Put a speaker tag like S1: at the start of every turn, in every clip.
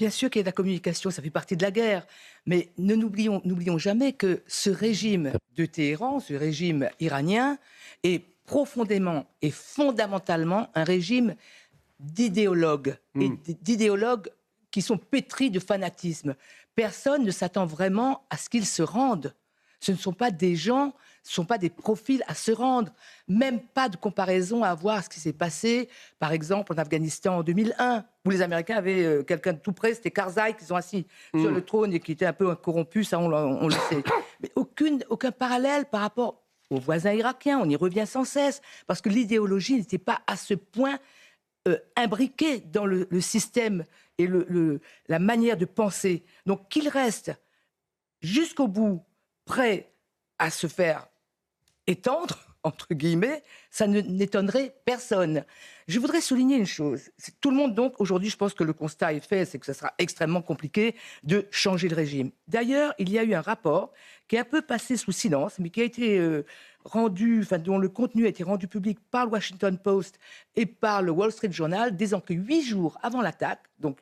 S1: Bien sûr qu'il y a de la communication, ça fait partie de la guerre. Mais n'oublions jamais que ce régime de Téhéran, ce régime iranien, est profondément et fondamentalement un régime d'idéologues, et d'idéologues qui sont pétris de fanatisme. Personne ne s'attend vraiment à ce qu'ils se rendent. Ce ne sont pas des gens, ce ne sont pas des profils à se rendre. Même pas de comparaison à voir ce qui s'est passé, par exemple, en Afghanistan en 2001, où les Américains avaient quelqu'un de tout près, c'était Karzai, qui sont assis sur le trône et qui était un peu corrompu, ça on le sait. Mais aucun parallèle par rapport aux voisins irakiens, on y revient sans cesse, parce que l'idéologie n'était pas à ce point imbriquée dans le système et la manière de penser. Donc qu'il reste jusqu'au bout prêt à se faire étendre, entre guillemets, ça n'étonnerait personne. Je voudrais souligner une chose. Tout le monde, donc, aujourd'hui, je pense que le constat est fait, c'est que ça sera extrêmement compliqué de changer le régime. D'ailleurs, il y a eu un rapport qui est un peu passé sous silence, mais qui a été dont le contenu a été rendu public par le Washington Post et par le Wall Street Journal, disant que 8 jours avant l'attaque, donc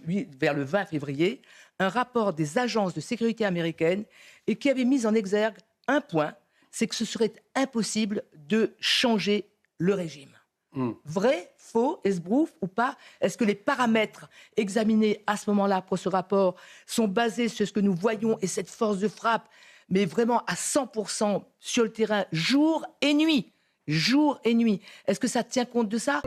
S1: vers le 20 février, un rapport des agences de sécurité américaines et qui avait mis en exergue un point, c'est que ce serait impossible de changer le régime. Vrai, faux, esbrouf ou pas? Est-ce que les paramètres examinés à ce moment-là pour ce rapport sont basés sur ce que nous voyons et cette force de frappe, mais vraiment à 100% sur le terrain, jour et nuit? Jour et nuit. Est-ce que ça tient compte de ça?